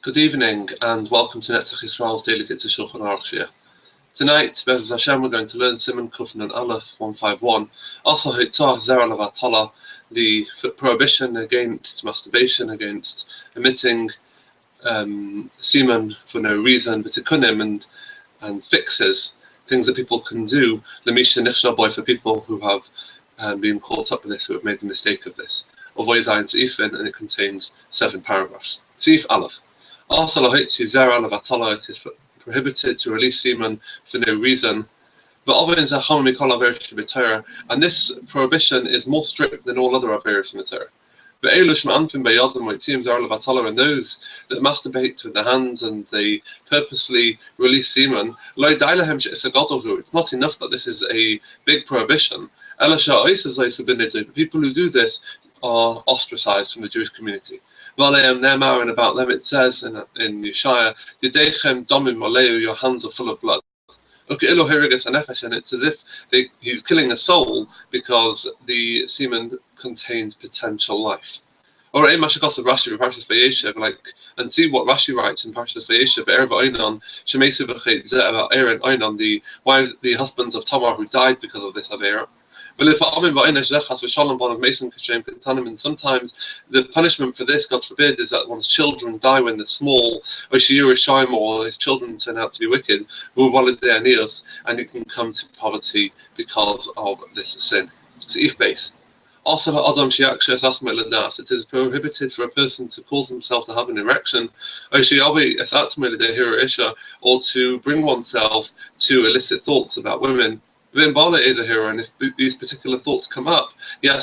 Good evening and welcome to Netzach Israel's daily Kitzur Shulchan Aruch. Tonight, Bez Hashem, we're going to learn Siman and Aleph 151. Also, Kitzur Zera Levatala, the prohibition against masturbation, against emitting Siman for no reason, but tikkunim and fixes, things that people can do. Lemisha Nichshal Boy, for people who have been caught up with this, who have made the mistake of this. Avoid Zayin Seifin, and it contains 7 paragraphs. Seif Aleph. Also, it is prohibited to release semen for no reason. And this prohibition is more strict than all other averos in the Torah. And those that masturbate with their hands and they purposely release semen, it's not enough that this is a big prohibition. People who do this are ostracized from the Jewish community. And about them it says in Yeshaya, your hands are full of blood. And it's as if he's killing a soul because the semen contains potential life. Or Rashi, and see what Rashi writes in Parshas Vayeshev, about the husbands of Tamar who died because of this Avera. And sometimes the punishment for this, God forbid, is that one's children die when they're small, or his children turn out to be wicked, and it can come to poverty because of this sin. So if base. Also, it is prohibited for a person to cause himself to have an erection, or to bring oneself to illicit thoughts about women. Bala is a hero, and if these particular thoughts come up, one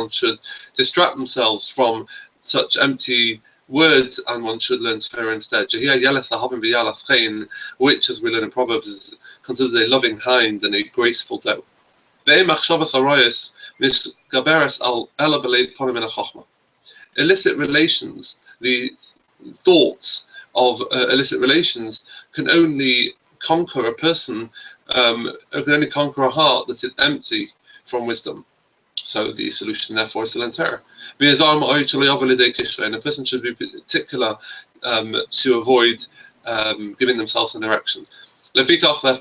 should distract themselves from such empty words, and one should learn Torah instead. Which, as we learn in Proverbs, is considered a loving hind and a graceful doe. Illicit relations, the thoughts of illicit relations, can only conquer a person, can only conquer a heart that is empty from wisdom. So the solution, therefore, is to learn Torah. And a person should be particular to avoid giving themselves an erection. Therefore,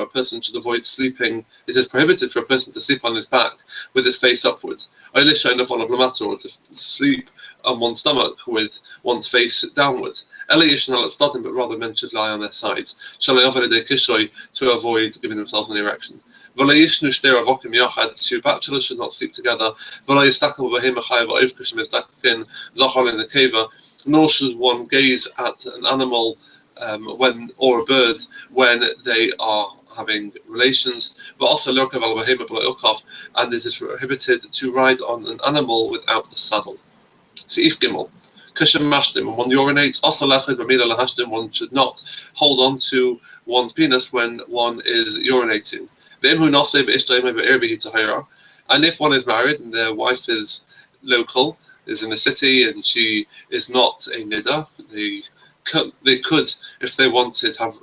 a person should avoid sleeping. It is prohibited for a person to sleep on his back with his face upwards, or to sleep on one's stomach with one's face downwards. But rather men should lie on their sides to avoid giving themselves an erection. 2 bachelors should not sleep together. Nor should one gaze at an animal or a bird when they are having relations. But also, and it is prohibited to ride on an animal without a saddle. Seif Gimel. When one urinates, one should not hold on to one's penis when one is urinating. And if one is married and their wife is local, is in a city, and she is not a niddah, they could, if they wanted, have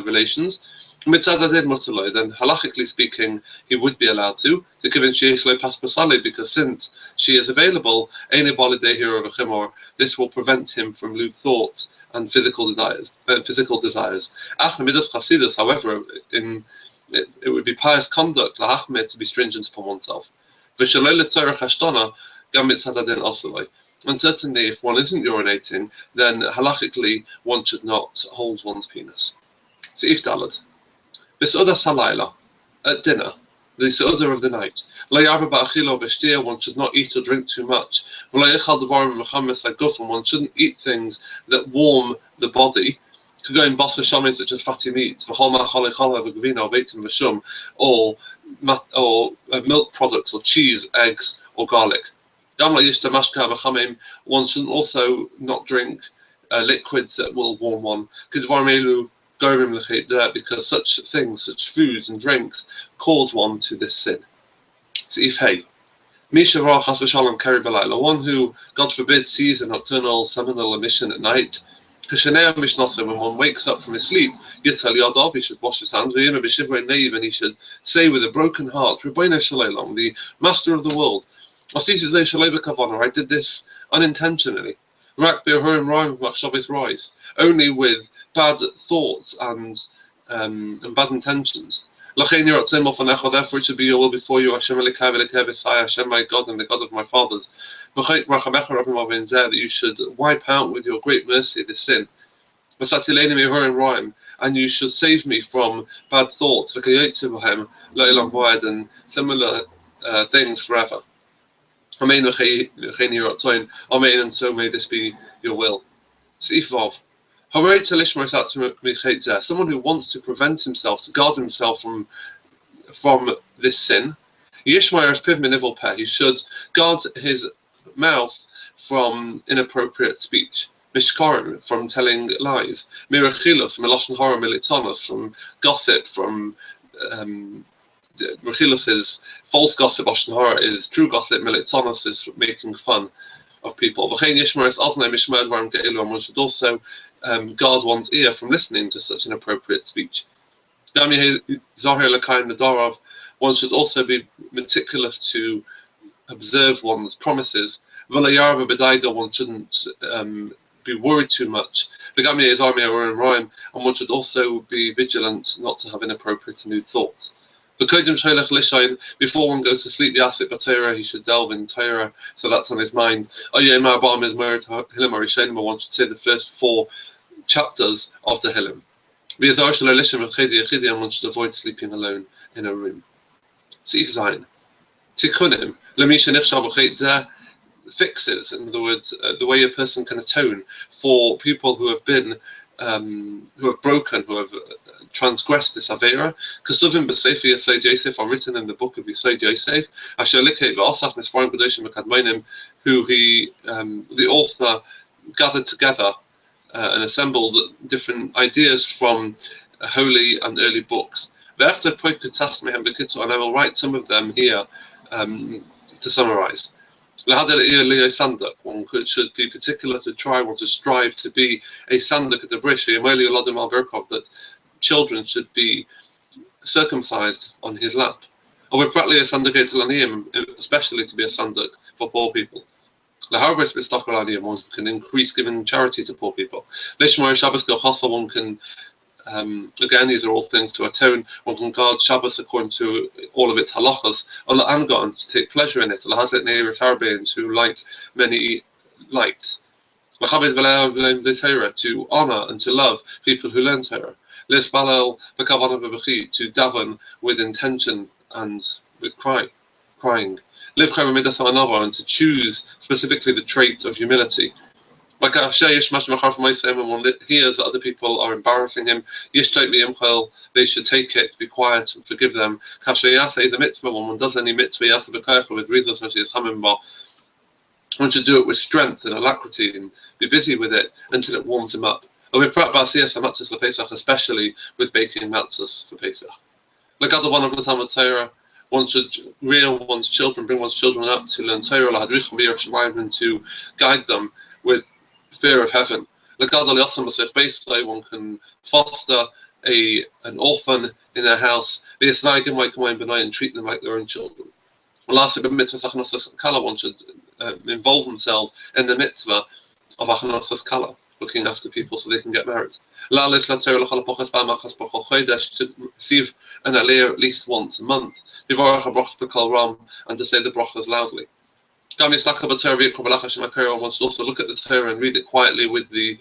relations. Then, halachically speaking, he would be allowed to because since she is available, this will prevent him from lewd thoughts and physical desires. However, it would be pious conduct to be stringent upon oneself. And certainly, if one isn't urinating, then halachically one should not hold one's penis. So if dalad. B'su'udas halayla, at dinner, the su'udah of the night. One should not eat or drink too much. And one shouldn't eat things that warm the body, such as fatty meats, or milk products, or cheese, eggs, or garlic. One should also not drink liquids that will warm one, because such things, such foods and drinks, cause one to this sin. So if hey, one who, God forbid, sees a nocturnal seminal emission at night, when one wakes up from his sleep, he should wash his hands, and he should say with a broken heart, the Master of the world, I did this unintentionally. Only with bad thoughts and bad intentions. Therefore it should be your will before you, Hashem Hashem my God and the God of my fathers, that you should wipe out with your great mercy this sin. And you should save me from bad thoughts, and similar things forever. Amen, and so may this be your will. Someone who wants to prevent himself, to guard himself from this sin, he should guard his mouth from inappropriate speech. Mishkarim, from telling lies. Mirachilos, meloshen hara militonos, from gossip, from Rechilos is false gossip, lashon hara is true gossip, militonos is making fun of people. One should also guard one's ear from listening to such inappropriate speech. One should also be meticulous to observe one's promises. One shouldn't be worried too much. And one should also be vigilant not to have inappropriate and new thoughts. Before one goes to sleep, he should delve in Torah, so that's on his mind. One should say the first 4 chapters of the Tehillim. And one should avoid sleeping alone in a room. Tikkunim, fixes, in other words, the way a person can atone for people who have been, who have broken, who have transgressed this Avera. Kasuvim b'Sefer Yesod Yosef are written in the book of Yesod Yosef, Asher Likei v'Asaf Misfarim Kadoshim v'Kadmonim, who the author gathered together and assembled different ideas from holy and early books. And I will write some of them here to summarize. One should be particular to try or to strive to be a sandak at the brish, that children should be circumcised on his lap. Especially to be a sandak for poor people. One can increase giving charity to poor people. One can, again, these are all things to atone. One can guard Shabbos according to all of its halachas, and to take pleasure in it, and to light many lights. To honor and to love people who learn Torah. To daven with intention and with crying. And to choose specifically the trait of humility. Like when one hears that other people are embarrassing him, they should take it, be quiet, and forgive them. When one does any mitzvah with reasons, one should do it with strength and alacrity and be busy with it until it warms him up. Especially with baking matzahs for Pesach. Like other one of the Talmud Torah, one should rear one's children, bring one's children up to learn Torah, and to guide them with fear of heaven. One can foster an orphan in their house, and treat them like their own children. One should involve themselves in the mitzvah of Achnosas Kala, looking after people so they can get married. To receive an aliyah at least once a month, and to say the brachas loudly. One should also look at the Torah and read it quietly with the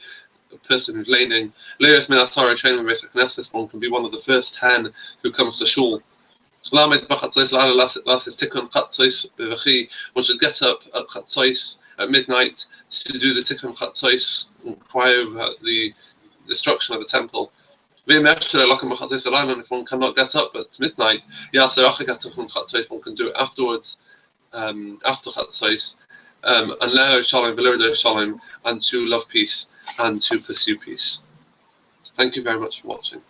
person who's laning. One can be one of the first 10 who comes to shul. One should get up at Chatzos at midnight to do the Tikkun Chatzos and cry over the destruction of the temple. If one cannot get up at midnight, one can do it afterwards, after Chatzos, and to love peace and to pursue peace. Thank you very much for watching.